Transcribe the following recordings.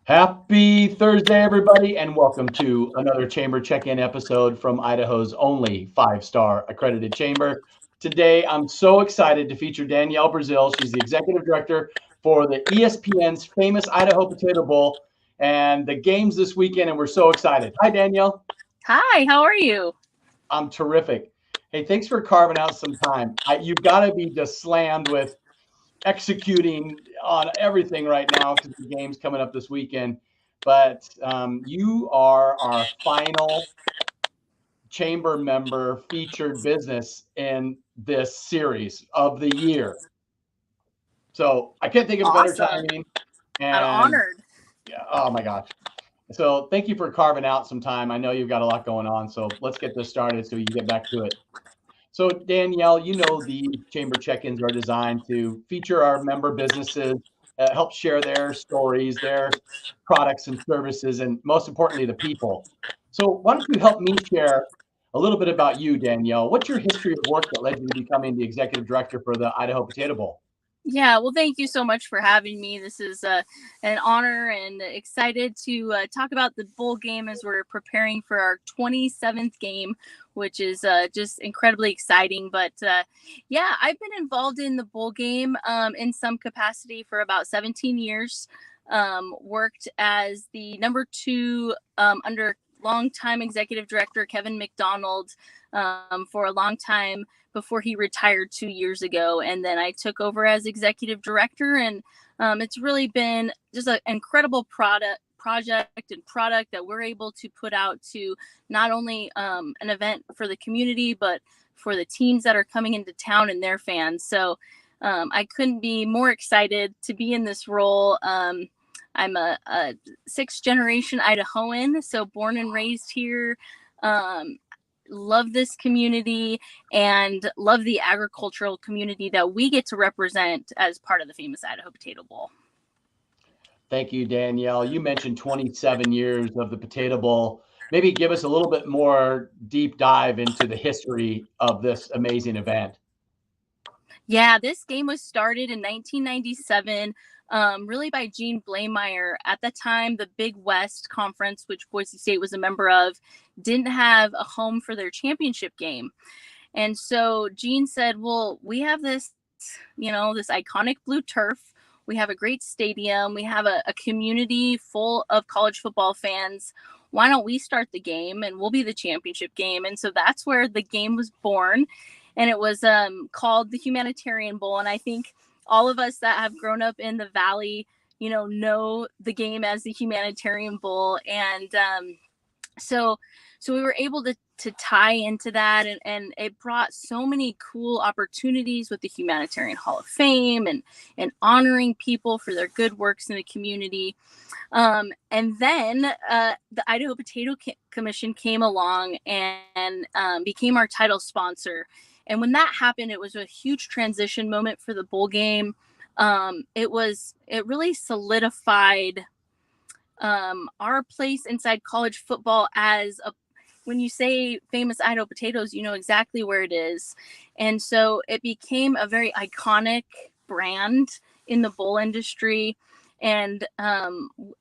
Happy Thursday, everybody, and welcome to another Chamber Check-In episode from Idaho's only five-star accredited chamber. Today, I'm so excited to feature Danielle Brazil. She's the executive director for the ESPN's Famous Idaho Potato Bowl and the games this weekend, and we're so excited. Hi, Danielle. Hi, how are you? I'm terrific. Hey, thanks for carving out some time. You've got to be just slammed with executing on everything right now because the game's coming up this weekend. But you are our final chamber member featured business in this series of the year. So I can't think of better Awesome. timing. I'm And honored. yeah, oh my gosh. So thank you for carving out some time. I know you've got a lot going on. So let's get this started so you get back to it. So Danielle, you know the chamber check-ins are designed to feature our member businesses, help share their stories, their products and services, and most importantly, the people. So why don't you help me share a little bit about you, Danielle? What's your history of work that led you to becoming the executive director for the Idaho Potato Bowl? Yeah, well, thank you so much for having me. This is an honor and excited to talk about the bowl game as we're preparing for our 27th game, which is just incredibly exciting. But yeah, I've been involved in the bowl game in some capacity for about 17 years. Worked as the number two under longtime executive director Kevin McDonald for a long time before he retired 2 years ago. And then I took over as executive director. And it's really been just an incredible project and product that we're able to put out to not only an event for the community, but for the teams that are coming into town and their fans. So I couldn't be more excited to be in this role. I'm a sixth generation Idahoan, so born and raised here. Love this community and love the agricultural community that we get to represent as part of the Famous Idaho Potato Bowl. Thank you, Danielle. You mentioned 27 years of the Potato Bowl. Maybe give us a little bit more deep dive into the history of this amazing event. Yeah, this game was started in 1997, really by Gene Blameyer. At the time, the Big West Conference, which Boise State was a member of, didn't have a home for their championship game. And so Gene said, well, we have this, this iconic blue turf. We have a great stadium. We have a community full of college football fans. Why don't we start the game and we'll be the championship game? And so that's where the game was born. And it was called the Humanitarian Bowl. And I think all of us that have grown up in the Valley, know the game as the Humanitarian Bowl. And so we were able to tie into that, and it brought so many cool opportunities with the Humanitarian Hall of Fame and honoring people for their good works in the community. And then the Idaho Potato Commission came along and became our title sponsor. And when that happened, it was a huge transition moment for the bowl game. It really solidified our place inside college football as when you say Famous Idaho Potatoes, you know exactly where it is. And so it became a very iconic brand in the bowl industry. And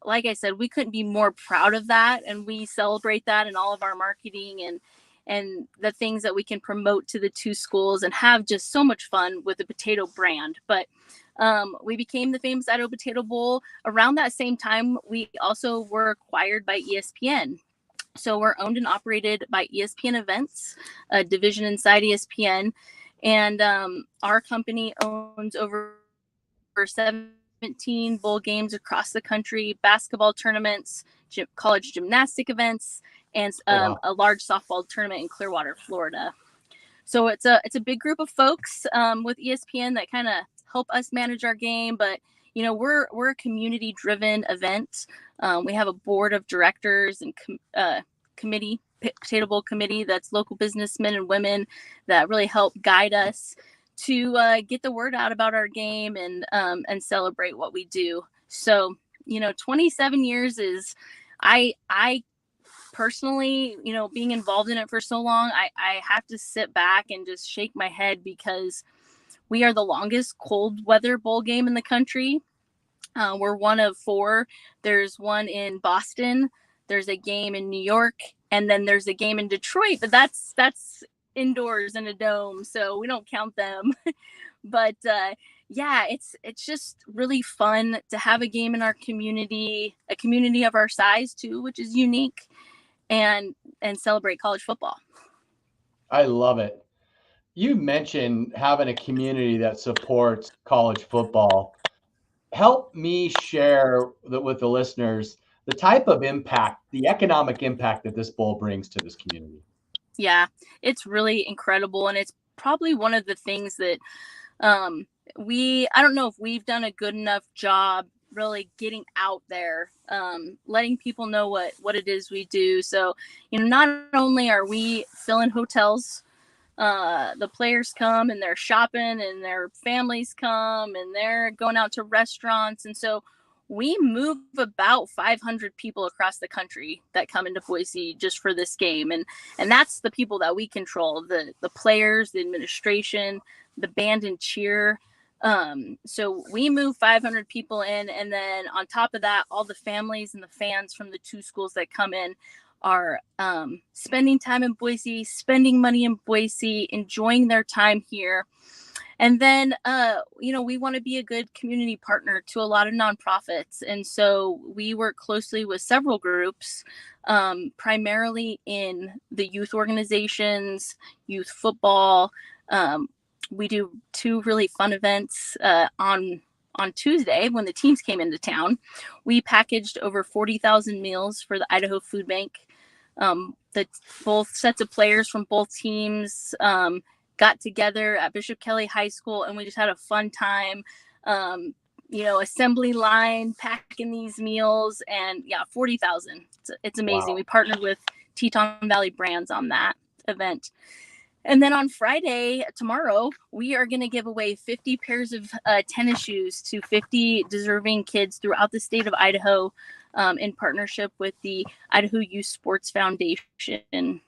like I said, we couldn't be more proud of that. And we celebrate that in all of our marketing and the things that we can promote to the two schools and have just so much fun with the potato brand. But we became the Famous Idaho Potato Bowl. Around that same time, we also were acquired by ESPN. So we're owned and operated by ESPN Events, a division inside ESPN. And our company owns over 17 bowl games across the country, basketball tournaments, college gymnastic events, and Oh, wow. a large softball tournament in Clearwater, Florida. So it's a big group of folks with ESPN that kind of help us manage our game, but we're a community driven event. We have a board of directors and Potato Bowl committee that's local businessmen and women that really help guide us to get the word out about our game and celebrate what we do. So 27 years is I personally, being involved in it for so long, I have to sit back and just shake my head because we are the longest cold weather bowl game in the country. We're one of four. There's one in Boston. There's a game in New York, and then there's a game in Detroit. But that's indoors in a dome, so we don't count them. But yeah, it's just really fun to have a game in our community, a community of our size too, which is unique, and celebrate college football. I love it. You mentioned having a community that supports college football. Help me share with the listeners the type of impact, the economic impact that this bowl brings to this community. Yeah, it's really incredible, and it's probably one of the things that um, I don't know if we've done a good enough job really getting out there, letting people know what it is we do. So, not only are we filling hotels, the players come and they're shopping, and their families come and they're going out to restaurants. And so we move about 500 people across the country that come into Boise just for this game. And that's the people that we control, the players, the administration, the band and cheer. So we move 500 people in, and then on top of that, all the families and the fans from the two schools that come in are spending time in Boise, spending money in Boise, enjoying their time here. And then, we want to be a good community partner to a lot of nonprofits. And so we work closely with several groups, primarily in the youth organizations, youth football. We do two really fun events on Tuesday when the teams came into town. We packaged over 40,000 meals for the Idaho Food Bank. Both sets of players from both teams got together at Bishop Kelly High School, and we just had a fun time. Assembly line packing these meals, and 40,000. It's amazing. Wow. We partnered with Teton Valley Brands on that event. And then on Friday, tomorrow, we are going to give away 50 pairs of tennis shoes to 50 deserving kids throughout the state of Idaho, in partnership with the Idaho Youth Sports Foundation.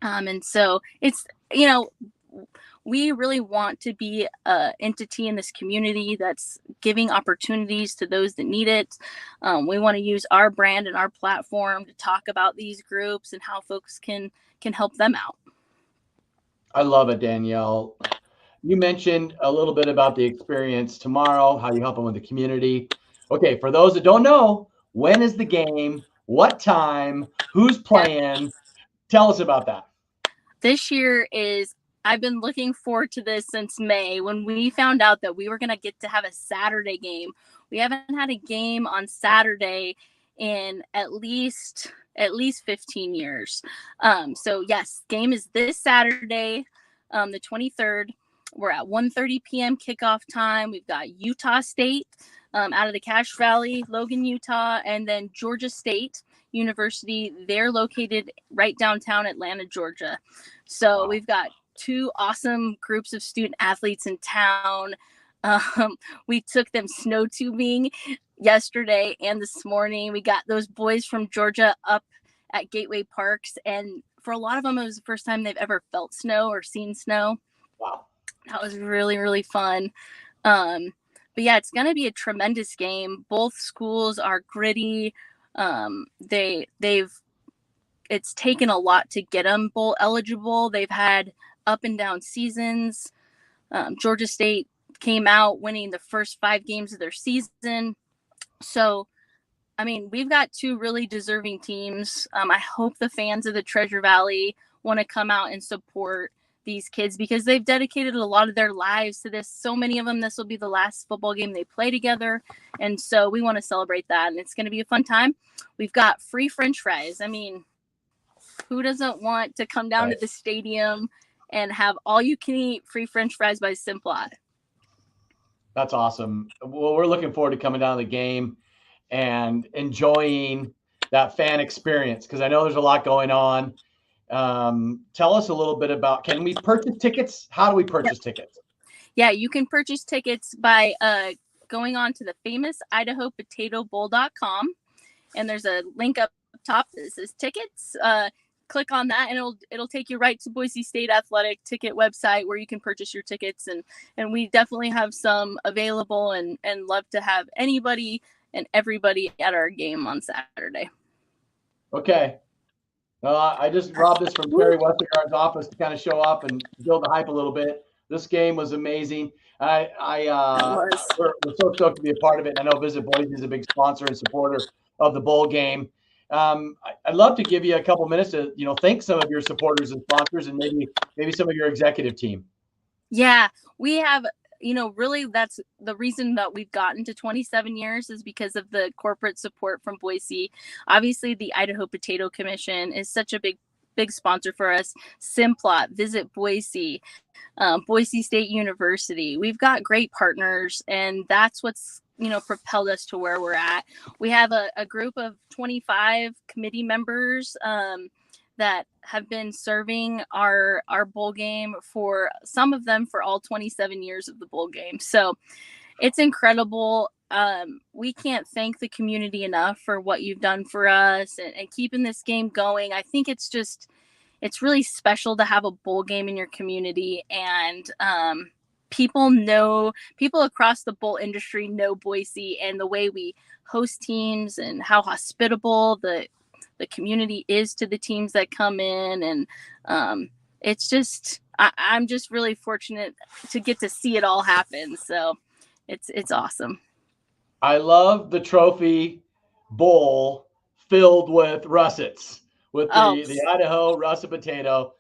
And so it's, we really want to be an entity in this community that's giving opportunities to those that need it. We want to use our brand and our platform to talk about these groups and how folks can help them out. I love it, Danielle. You mentioned a little bit about the experience tomorrow, how you help them with the community. Okay, for those that don't know, when is the game? What time? Who's playing? Tell us about that. This year I've been looking forward to this since May, when we found out that we were going to get to have a Saturday game. We haven't had a game on Saturday in at least 15 years. So yes, game is this Saturday, the 23rd. We're at 1:30 p.m. kickoff time. We've got Utah State out of the Cache Valley, Logan, Utah, and then Georgia State University. They're located right downtown Atlanta, Georgia. So Wow. we've got two awesome groups of student athletes in town. We took them snow tubing yesterday and this morning. We got those boys from Georgia up at Gateway Parks, and for a lot of them, it was the first time they've ever felt snow or seen snow. Wow. That was really, really fun. But yeah, it's going to be a tremendous game. Both schools are gritty. It's taken a lot to get them bowl eligible. They've had up and down seasons. Georgia State came out winning the first 5 games of their season. So, I mean, we've got two really deserving teams. I hope the fans of the Treasure Valley want to come out and support these kids, because they've dedicated a lot of their lives to this. So many of them, this will be the last football game they play together. And so we want to celebrate that. And it's going to be a fun time. We've got free French fries. I mean, who doesn't want to come down to the stadium and have all you can eat free French fries by Simplot? That's awesome. Well, we're looking forward to coming down to the game and enjoying that fan experience, because I know there's a lot going on. Tell us a little bit about, can we purchase tickets? How do we purchase tickets? Yeah, you can purchase tickets by going on to the Famous Idaho Potato Bowl.com, and there's a link up top that says tickets. click on that and it'll take you right to Boise State Athletic ticket website where you can purchase your tickets, and we definitely have some available, and love to have anybody and everybody at our game on Saturday. Okay. I just robbed this from Terry Westergaard's office to kind of show up and build the hype a little bit. This game was amazing. We're so stoked to be a part of it. I know Visit Boise is a big sponsor and supporter of the bowl game. I'd love to give you a couple minutes to, thank some of your supporters and sponsors, and maybe some of your executive team. Yeah, we have, really that's the reason that we've gotten to 27 years is because of the corporate support from Boise. Obviously, the Idaho Potato Commission is such a big sponsor for us. Simplot, Visit Boise, Boise State University. We've got great partners, and that's what's propelled us to where we're at. We have a group of 25 committee members that have been serving our bowl game, for some of them for all 27 years of the bowl game. So it's incredible. We can't thank the community enough for what you've done for us and keeping this game going. I think it's really special to have a bowl game in your community, and people across the bowl industry know Boise and the way we host teams and how hospitable the community is to the teams that come in. And it's just, I'm just really fortunate to get to see it all happen. So it's awesome. I love the trophy bowl filled with russets, with the Idaho russet potato.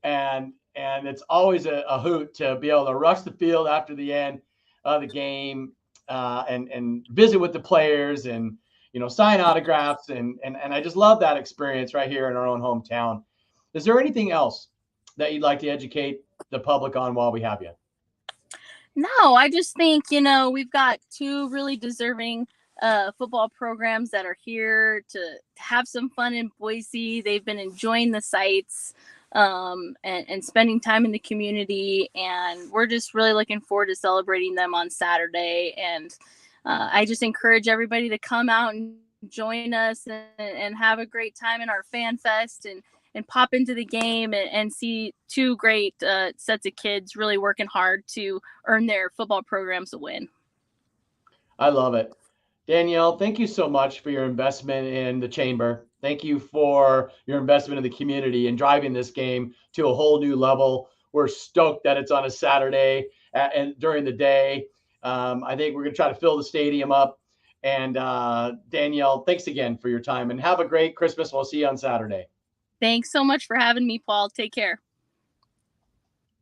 And it's always a hoot to be able to rush the field after the end of the game and visit with the players and, sign autographs. And I just love that experience right here in our own hometown. Is there anything else that you'd like to educate the public on while we have you? No, I just think, we've got two really deserving football programs that are here to have some fun in Boise. They've been enjoying the sites and spending time in the community, and we're just really looking forward to celebrating them on Saturday. And I just encourage everybody to come out and join us and have a great time in our fan fest and pop into the game and see two great sets of kids really working hard to earn their football programs a win. I love it. Danielle, thank you so much for your investment in the chamber. Thank you for your investment in the community and driving this game to a whole new level. We're stoked that it's on a Saturday and during the day. I think we're going to try to fill the stadium up. And Danielle, thanks again for your time, and have a great Christmas. We'll see you on Saturday. Thanks so much for having me, Paul. Take care.